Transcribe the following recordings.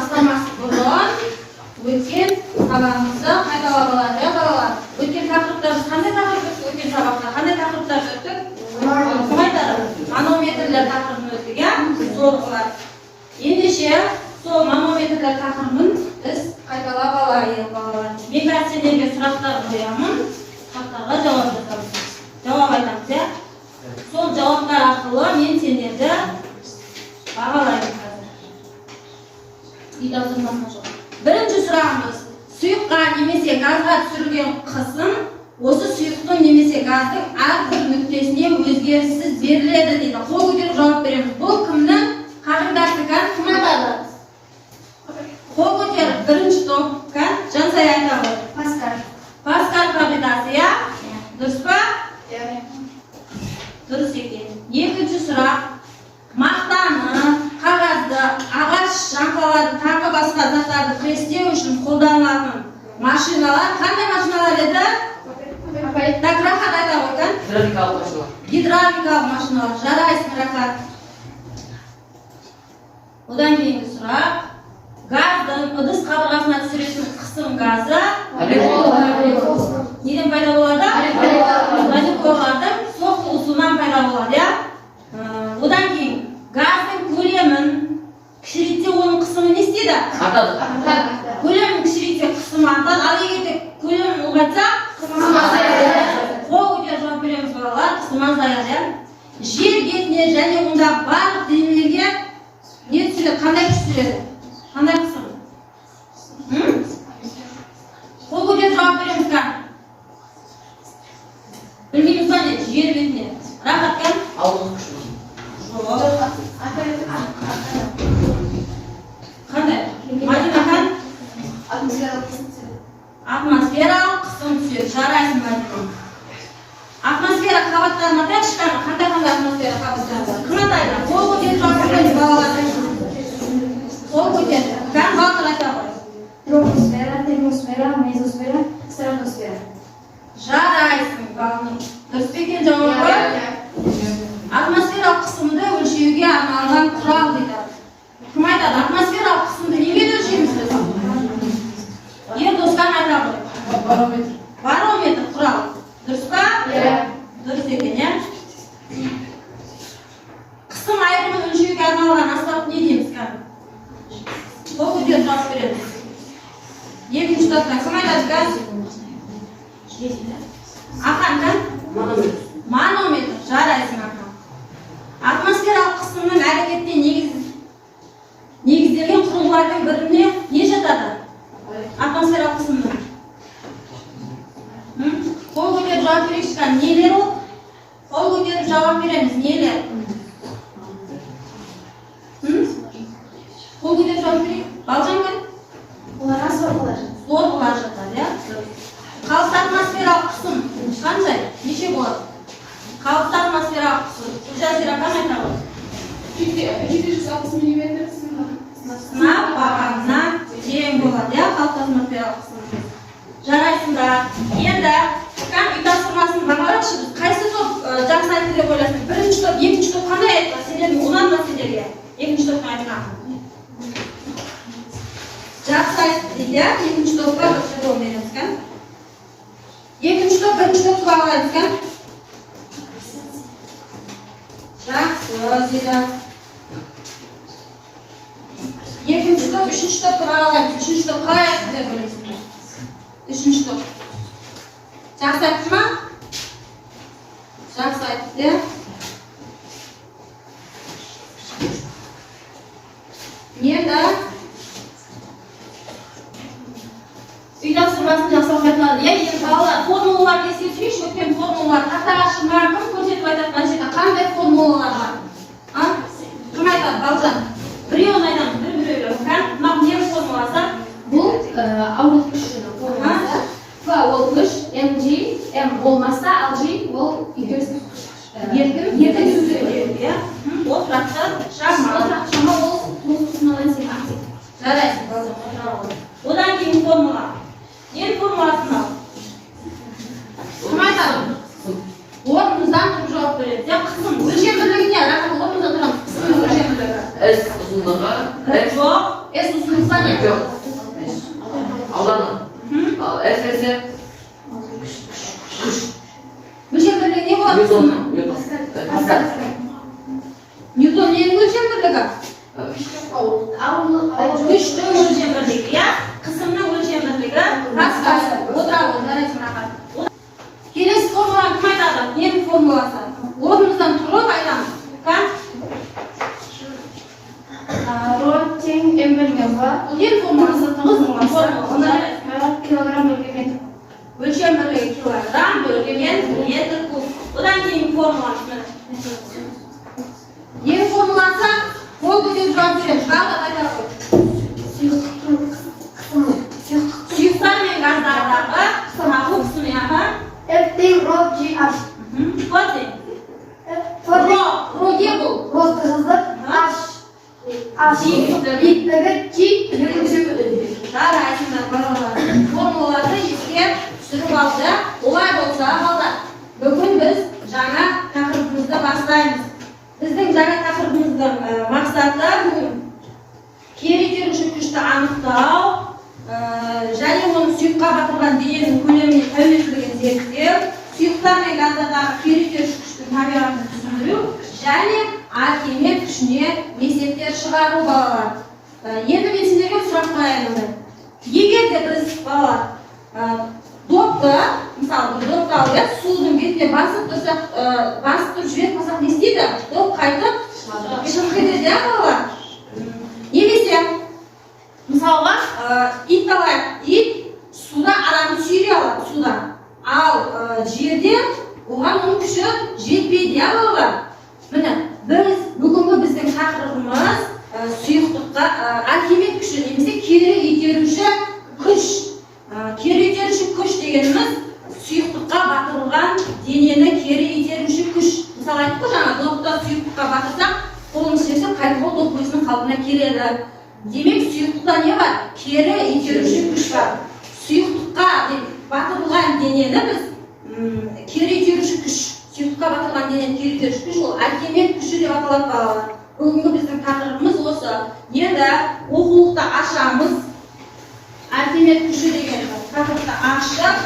бастамасы бұрын өткен сабағымызды қайталап алайық, иә балалар. Өткен тақырыптарымыз қандай тақырып өттік? Өткен сабақта қандай тақырыптарды өттік? Кім айтады? Манометрлер тақырыбын өттік, иә? Сорғылар. Ендеше сол манометрлер тақырыбын біз қайталап алайық, балалар. Мен қазір сендерге сұрақтар қоямын. Сұрақтарға жауап жасаймыз. Жауап айтамыз, иә? Сол жауаптар арқылы мен сендерді бағалаймын қазір. Үй тапсырмасына жоқ. Бірінші сұрағымыз: сұйыққа немесе газға түсірілген қысым осы сұйықтың немесе газдың әрбір нүктесіне өзгеріссіз беріледі дейді. Қол көтеріп жауап береміз. Бұл кімнің қағидасы екен? Кім айтады? Қол көтеріп бірінші топ екен. Жансая айта ғой. Паскаль қағидасы, иә? Дұрыс па? Дұрыс екен. Екінші сұрақ: мақтаны, қағазды, ағаш жаңқаларды, тағы басқа заттарды престеу үшін қолданылатын машиналар қандай машиналар еді? Так, рахат айта қойған. Гидравликалық машиналар. Гидравликалық машиналар. Жарайсың, рахат. Одан кейінгі сұрақ: газдың ыдыс қабырғасына түсіретін қысым газы неден пайда болады? Молекулалардың соқтығысуынан пайда болады, иә? Одан кейін газдың көлемін кішірейтсе оның қысымы не істейді? Артады. Көлемін кішірейтсе қысымы артады, ал егер де көлемін ұлғайтса қысымы азаяды. Қол көтеріп жауап береміз, балалар. Қысымы азаяды, иә? Жер бетіне және онда барлық денелерге не түсіреді? Қандай күш түсіреді? Қандай қысым? Қол көтеріп жауап береміз, қан? Білмейміз ба не? Жер бетіне. Рахат, қан? Ауылдық күші. Қандай? Мадина, қан? Атмосфералық қысым түседі. Жарайсың, Мадина. Атмосфера қабаттарын атайық, шыққаны. Қандай атмосфера қабаттары бар? Кім атайды? Қол көтеріп жауап береміз, балалар. Қол көтеріп. Қан балтыр айта ғой. Тропосфера, термосфера, мезосфера, стратосфера. Жарайсың, балалар. Дұрыс екен жауабы? Атмосфералық қысымды өлшеуге арналған құрал дейді. Кім айтады? Атмосфералық қысымды немен өлшейміз біз? Ердосқан айта ғой. Барометр. Барометр құрал. Дұрыс па? Дұрыс екен, иә? Қысым айырымын өлшеуге арналған аспап не дейміз қан? Қол көтеріп жауап береміз. Екінші топтан кім айтады газ? Ақан қан? Манометр. Жарайсың, ақан. Атмосфералық қысымның әрекетіне негізделген құрылғылардың біріне не жатады? Атмосфералық қысымның. Қол көтеріп жауап берейікші қан. Нелер ол? Қол көтеріп жауап береміз. Нелер? Қол көтеріп жауап берейік. Балжан қан? Оларға сорғылар. Сорғылар жатады, иә? Қалыпты атмосфералық қысым қаншай? Неше болады? Қалыпты атмосфералық қысым. Жазира қан айта ғой. 760 миллиметр Сынап бағанына тең болады, иә? Қалыпты атмосфералық қысым. Жарайсыңдар. Енді қан үй тапсырмасын бағалайықшы біз. Қайсы топ жақсы айтты деп ойлайсың? Бірінші топ, екінші топ қандай айтты? Сендердің ұнады ма сендерге? Екінші топтың айтқан. Жақсы айтты дейді, екінші топқа бірінші топ береміз, қан? Екінші топ, бірінші топты бағалаймыз, қан? Жақсы, Зира. Екінші топ, үшінші топты бағалаймыз. Үшінші топ қалай айтты деп ойлайсың? Үшінші топ. Жақсы айтты ма? Жақсы айтты, де? Енді үй тапсырмасын жақсы оқытылады. Енді балалар формулаларды ескертейікші, өткен формулалар тақтаға шыққан кім көрсетіп айтады мына жерде қандай формулалар бар? Кім айтады, Балжан? Біреуін айтамыз, біреулер. Мынау не формуласы? Бұл ауылдық күшінің формуласы. F ол күш, mg, m болмаса, ал g ол үйдерсіз күш. Еркін сөздері, ол тұрақты шама. Ол тұрақты шама ол тұсыналан сен актив. Жарайсың, Балжан. Одан кейін формула. Не формуласын ал? Кім айтады? Орнымыздан тұрып жауап береді. Қысым, өлшем бірлігіне, орнымызда тұрамыз. Қысым өлшем бірлігі. S ұзындығы. Жоқ, S ұзындықта Yok. Alanı. Efese. Өлшем бірлігі не болады Ньютон. қысымның? Паскаль. Ньютон ненің өлшем бірлігі? Ауырлық. Күштің өлшем бірлігі, иә? Қысымның өлшем бірлігі Паскаль. Отыра ғой, жарайды мынақа. Келесі формуланы кім айтады? Ненің формуласы? Орнымыздан тұрып айтамыз. Ро тең М бөлген Б. Бұл ненің формуласы? Тығыздың формуласы. Килограмм бөлген метр. Өлшем бірлігі килограмм бөлген метр куб. Одан кейін формуласы міне. Ең формуласы қол көтеріп жауап береміз. Жауап айтар ғой. Сұйықтар мен газдардағы табу қысымы аға. F тең Ро G H. Қоте. Роге бұл. Ро тығыздық H. Биіктігі G. Жарайсыңдар, балалар. Формулаларды еске түсіріп алды. Олай болса, балалар, бүгін біз жаңа тақырыбымызды бастаймыз. Біздің жаңа тақырыбымыздың мақсаты бүгін кері итеруші күшті анықтау, және оны сұйыққа батырған дененің көлеміне тәуелділігін зерттеу, сұйықтар мен газдардағы кері итеруші күштің табиғатын түсіндіру, және Архимед күшіне есептер шығару, балалар. Енді мен сендерге сұрақ қояйын. Егер де біз, балалар, допты, мысалы, бір допты алып, судың бетіне басып тұрсақ, басып тұрып жіберіп не істейді? Доп қайтып шығып кетеді, балалар. Немесе, мысалға, ит алайық, ит суда адамды сүйрей алады, суда. Ал жерде оған оның күші жетпейді, балалар. Міне, бүгінгі біздің тақырыбымыз сұйықтыққа Архимед күші немесе кері итеруші күш. Кері итеруші күш дегеніміз сұйықтыққа батырылған денені кері итеруші күш. Мысалы айттық қой жаңа, допты сұйықтыққа батырсақ, қолымыз жіберсек қайтып ол доп өзінің қалпына келеді. Демек сұйықтықта не бар? Кері итеруші күш бар. Сұйықтыққа батырылған денені біз кері итеруші күш. Сұйықтыққа батырылған денені кері итеруші күш ол Архимед күші деп аталады, балалар. Бүгінгі біздің тақырыбымыз осы. Енді оқулықты ашамыз. Архимед күші деген тақырыпты ашып,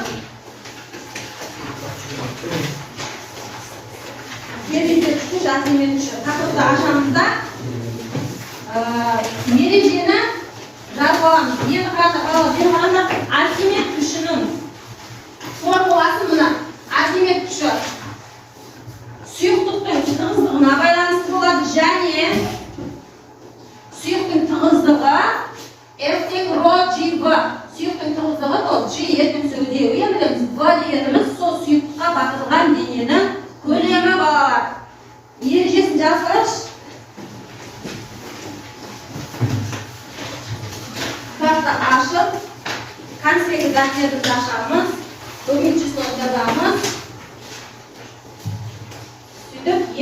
кері итеруші күш, Архимед күші тақырыпты ашамыз да ережені жазып аламыз. Енді қараңдар, Архимед күшінің формуласы мына. Архимед күші сұйықтықтың тығыздығына байланысты болады, және сұйықтың тығыздығы F тең Ро G V. Сұйықтың тығыздығы ол G ертең сөйлеу. Енді V дегеніміз сол сұйықтыққа батырылған дененің көлемі, балалар. Ережесін жазғаш. Кітапты ашып, конспект дәптерді ашамыз. Бүгінгі числоны жазамыз.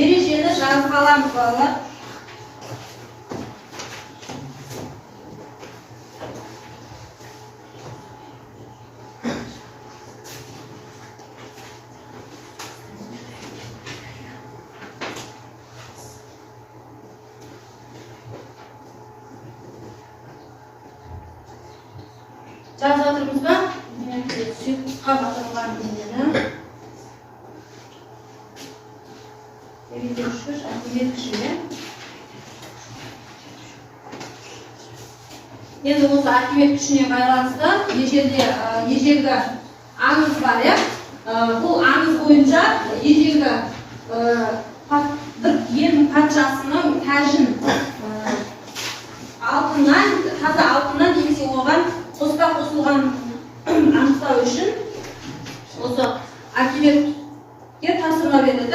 Ережені жазып аламыз, балалар. Жазып отырмыз ба? Сұйықтыққа батырылған денені. Архимед күші. Енді осы Архимед күшіне байланысты ежелгі аңыз бар, иә? Бұл аңыз бойынша ежелгі бір елдің патшасының тәжін таза алтыннан немесе оған қоспа қосылған анықтау үшін осы Архимедке тапсырма береді.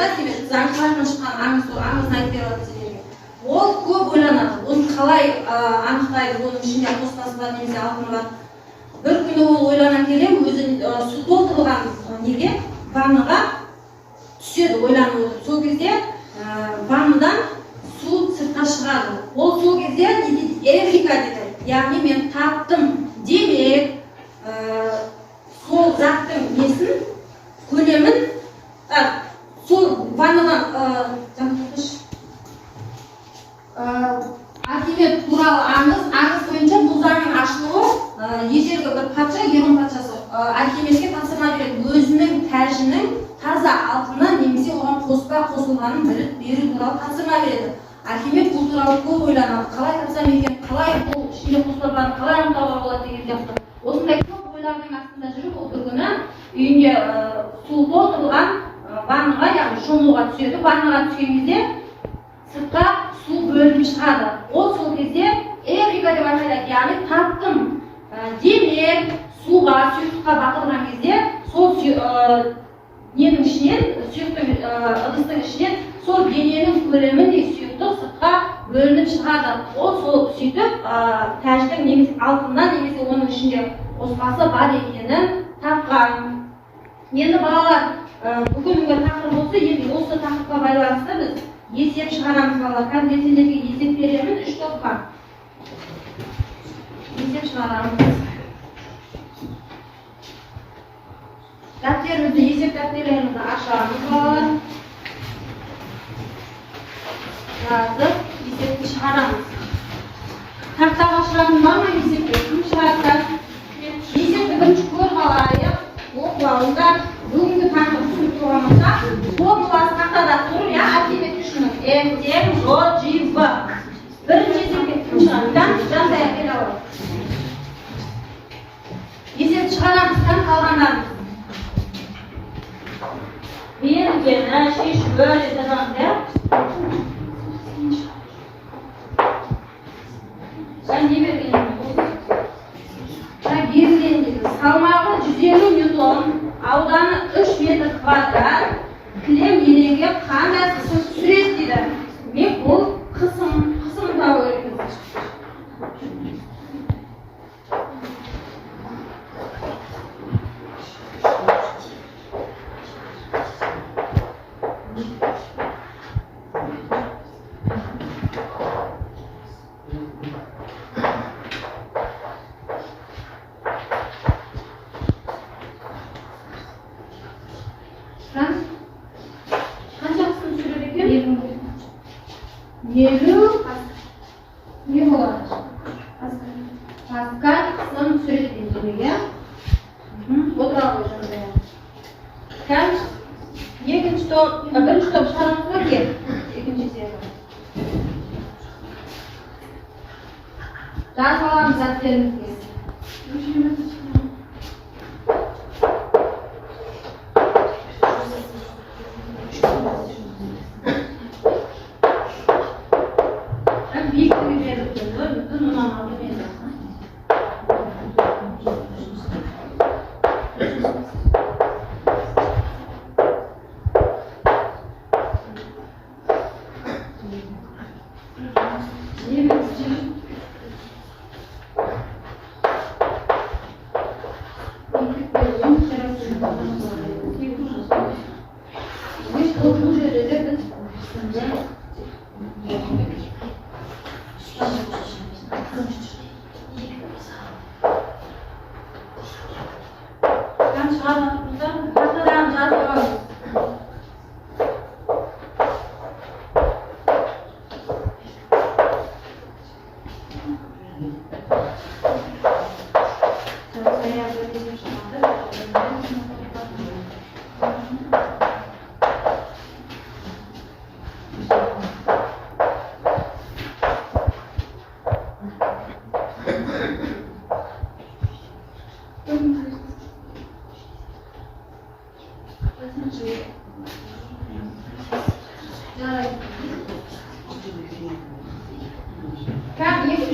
Заң шығарынан шыққан аңыздың айтып береді сіздерге. Ол көп ойланады. Оны қалай анықтайды, оның ішінде қоспасы бар немесе алтыны бар. Бір күні ол ойлана келе өзі су толтырылған неге ваннаға түседі, ойланып отыр. Сол кезде ваннадан су сыртқа шығады. Ол сол кезде эврика дейді. Яғни мен таптым. Демек, сол заттың несін, көлемін, сол ваннадан Архимед туралы аңыз бойынша бұл заңның архимедке тапсырма береді. Өзінің тәжінің таза алтыннан немесе оған қоспа қосылғанын біліп беру туралы тапсырма береді. Архимед бұл туралы көп ойланады. Қалай тапсам екен, қалай бұл ішінде қоспаларын қалай анықтауға болады деген сияқты. Осындай көп ойлардың астында жүріп, ол бір күні үйінде су толтырылған ваннаға, яғни шомылуға түседі. Ваннаға түскен кезде сыртқа су бөлініп шығады. Ол сол кезде эврика деп айтады, яғни таптым. Демек суға, сұйықтыққа батырған кезде сол ненің ішінен, сұйықтың ыдыстың ішінен сол дененің көлеміндей сұйықтық сыртқа бөлініп шығады. Ол сол сөйтіп тәждің немесе алтыннан немесе оның ішінде қоспасы бар екенін тапқан. Енді балалар, бүгінгі тақырып болса, енді осы тақырыпқа байланысты біз есеп шығарамыз балалар. Қазір сендерге есеп беремін, 3 топқа. Есеп шығарамыз. Дәптерімізді, есеп дәптерімізді ашамыз балалар. Жазып, есепті шығарамыз. Тақтаға шығатын бар ма есепті? Кім шығарады? Есепті бірінші көріп алайық. Оқып алыңдар. Бүгінгі тақырып түсініп тұрғанымызда формуласы тақтада тұр, я архимед күшінің F тең Ж G V. Бірінші есепке кім шығады? Жантая бере алады. Есепті шығарамыз, қалғандарымыз. Бергені шешіп бөледі. Және бергені салмағы 150 ньютон, ауданы 3 метр квадрат, кілем елеңге қандай қысым түсіреді дейді. Мен бұл қысым тауы өткізді. Не болады? Паскаль қысым түсіреді дейді. Отыра қойды. Бірінші топ шығарамыз ба ке? Екінші есебі. Жазып аламыз заттарымызға.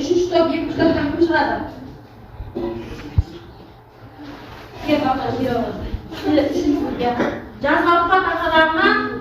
Üçüncü top, yedi kitaptan kim çıkardı? Gel bakalım, bir olur. Şimdi üçüncü top ya. Caz Avrupa kasalarına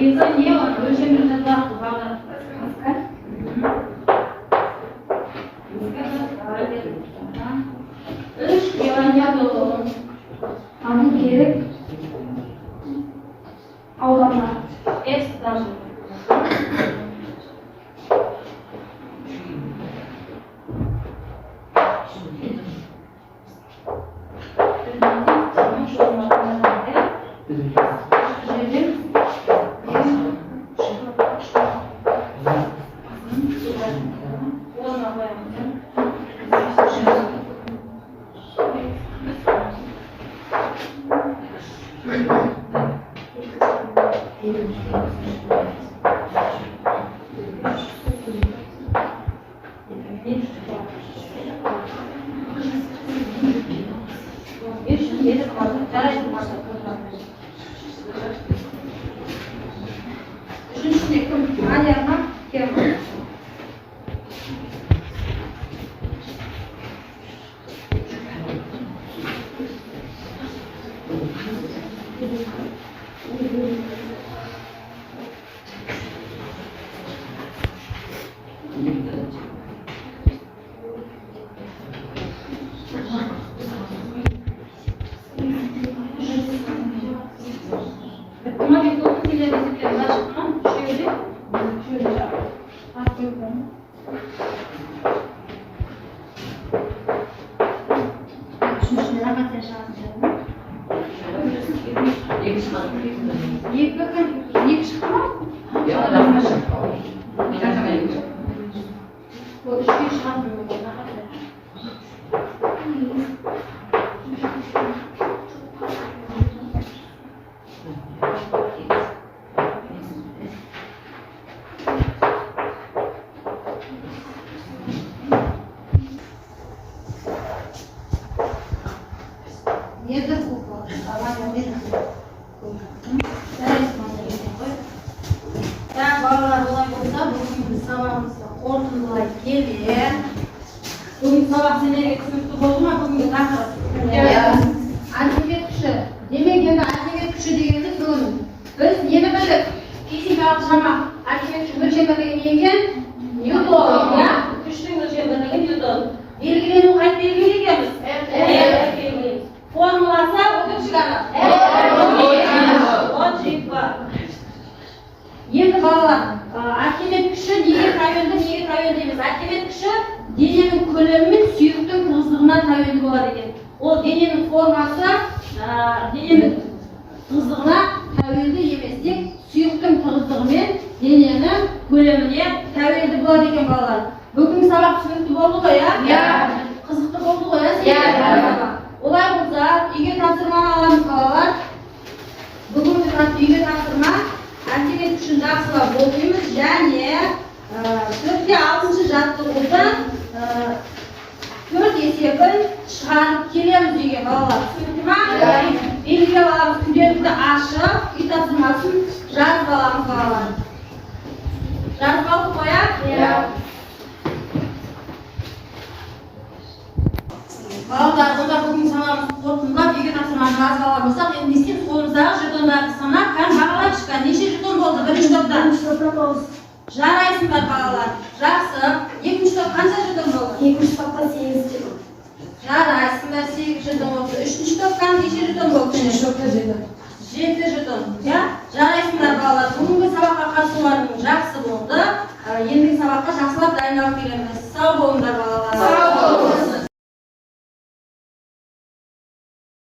негізі не бар? Өлшемдерден тұрақты бағдар. Үш евангелион. Алу керек ауданға. С даже. Üçüncüsünde kim? Ali Erman, Kerem. Buna bir dokuz ile bizimkiler başlıktan şöyle atıyorum. Üçüncüsünde rahat yaşayacağım. İyi çıktı mı? Bu üçü çıkartmıyor. Nedir bu? Ya bağlar olay olsa bugün sabahımızda ortalığa gelir. Bugün sabah seneye sınıfta oldu mu? Bugün takır. Antimet kuşu. Demek yani antimet kuşu degeniz bugün. Biz yeni bildik. İsim alışama. Antimet kuşu ölçeklerine yengen Newton ya. Kuşun ölçeklerine Newton. Belgilerini kayıt belgeleyemiz. Evet. Formulası ödül çıkarır. O cip var. Енді балалар, Архимед күші неге тәуелді емес. Архимед күші дененің көлемі мен сүйектің тығыздығына тәуелді болады екен. Ол дененің формасы дененің тығыздығына тәуелді емес, тек сүйектің тығыздығы мен дененің көлеміне тәуелді болады екен балалар. Бүгінгі сабақ түсінікті болды ғой, иә? Қызықты болды ғой, иә? Олай болса, үйге тапсырманы аламыз балалар. Бүгінгі үйге тапсырма Архимед күшін жақсылап оқимыз және 4-6 жаттығуда 4 есебін шығарып келеміз үйге балалар. Түсінікті ма? Белгілеп аламыз, күнделікті ашып, үй тапсырмасын жазып аламыз балалар. Жазып алып қояйық? Балалар, онда бүгін санамыз қорытындылап, үйге тапсырманы жазып алар болсақ, енді не істейміз? Қолымыздағы жетондарды санап, бағалап шыққан. Неше жетон болды бірінші топта? Жарайсыңдар балалар. Жақсы. Екінші топ қанша жетон болды? Екінші топта 8 жетон. Жарайсыңдар, 8 жетон болды. Үшінші топта неше жетон болды? Үшінші топта 7 жетон. Жарайсыңдар балалар. Бүгінгі сабаққа қатысуларың жақсы болды. Ендігі сабаққа жақсылап дайындалып келеміз. Сау болыңдар балалар.